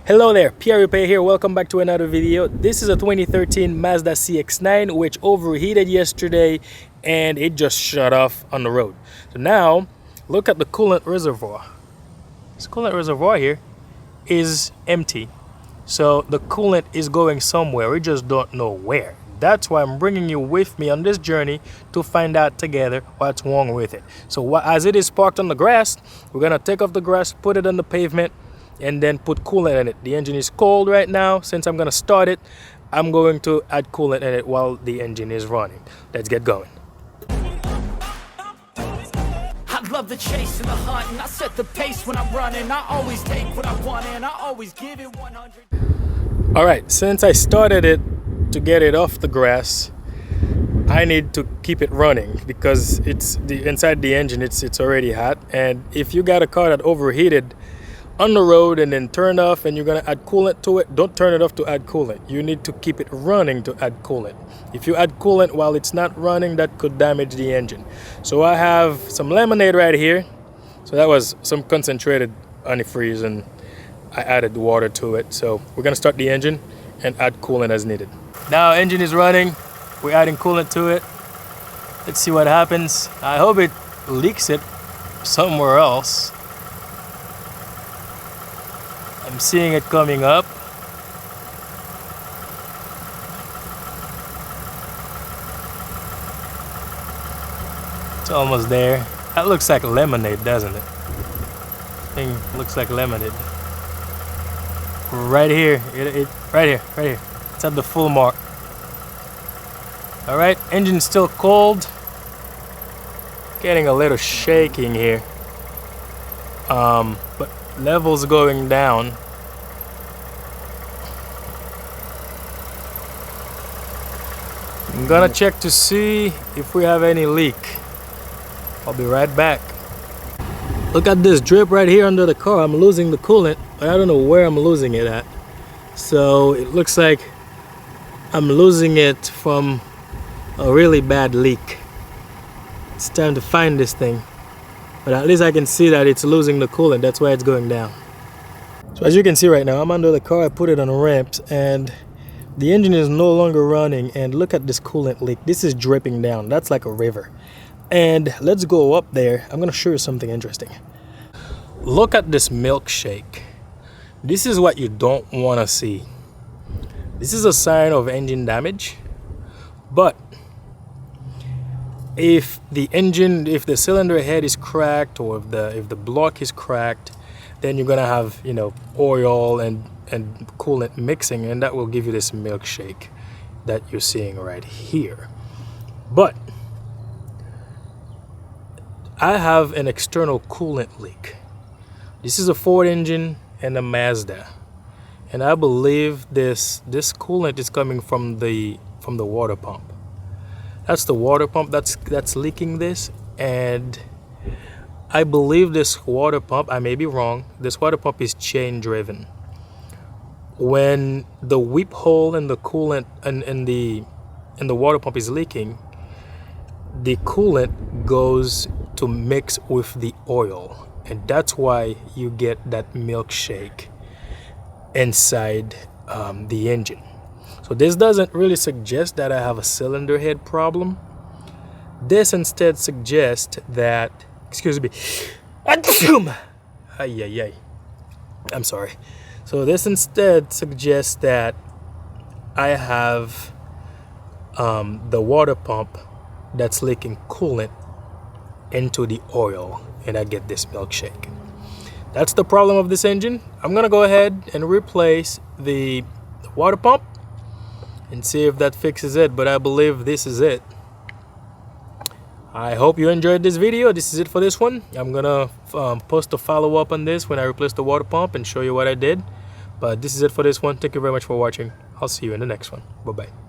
Hello there, Pierre Repair here. Welcome back to another video. This is a 2013 Mazda CX-9 which overheated yesterday and it just shut off on the road. So now look at the coolant reservoir. This coolant reservoir here is empty. So the coolant is going somewhere. We just don't know where. That's why I'm bringing you with me on this journey to find out together what's wrong with it. So as it is parked on the grass, we're gonna take off the grass, put it on the pavement, and then put coolant in it. The engine is cold right now. Since I'm gonna start it, I'm going to add coolant in it while the engine is running. Let's get going. I love the chase and the hunt, and I set the pace when I'm running. I always take what I want and I always give it 100. All right, since I started it to get it off the grass, I need to keep it running because it's inside the engine it's already hot. And if you got a car that overheated on the road and then turned off and you're gonna add coolant to it, don't turn it off to add coolant. You need to keep it running to add coolant. If you add coolant while it's not running, that could damage the engine. So I have some lemonade right here. So that was some concentrated antifreeze and I added water to it. So we're gonna start the engine and add coolant as needed. Now engine is running, we're adding coolant to it. Let's see what happens. I hope it leaks it somewhere else. I'm seeing it coming up. It's almost there. That looks like lemonade, doesn't it? Thing looks like lemonade. Right here, right here. It's at the full mark. All right, engine's still cold. Getting a little shaking here. But levels going down. I'm gonna check to see if we have any leak. I'll be right back. Look at this drip right here under the car. I'm losing the coolant, but I don't know where I'm losing it at. So it looks like I'm losing it from a really bad leak. It's time to find this thing. But at least I can see that it's losing the coolant. That's why it's going down. So as you can see right now, I'm under the car. I put it on ramps and the engine is no longer running. And look at this coolant leak. This is dripping down. That's like a river. And let's go up there. I'm going to show you something interesting. Look at this milkshake. This is what you don't want to see. This is a sign of engine damage. But if the cylinder head is cracked or if the block is cracked, then you're gonna have, you know, oil and coolant mixing, and that will give you this milkshake that you're seeing right here. But I have an external coolant leak. This is a Ford engine and a Mazda, and I believe this coolant is coming from the water pump. That's the water pump that's leaking this, and I believe this water pump, I may be wrong, this water pump is chain driven. When the whip hole in the coolant and the water pump is leaking, the coolant goes to mix with the oil, and that's why you get that milkshake inside the engine. So this doesn't really suggest that I have a cylinder head problem. This instead suggests that, excuse me, I'm sorry. So this instead suggests that I have the water pump that's leaking coolant into the oil, and I get this milkshake. That's the problem of this engine. I'm gonna go ahead and replace the water pump and see if that fixes it, but I believe this is it. I hope you enjoyed this video. This is it for this one. I'm gonna post a follow-up on this when I replace the water pump and show you what I did. But this is it for this one. Thank you very much for watching. I'll see you in the next one. Bye-bye.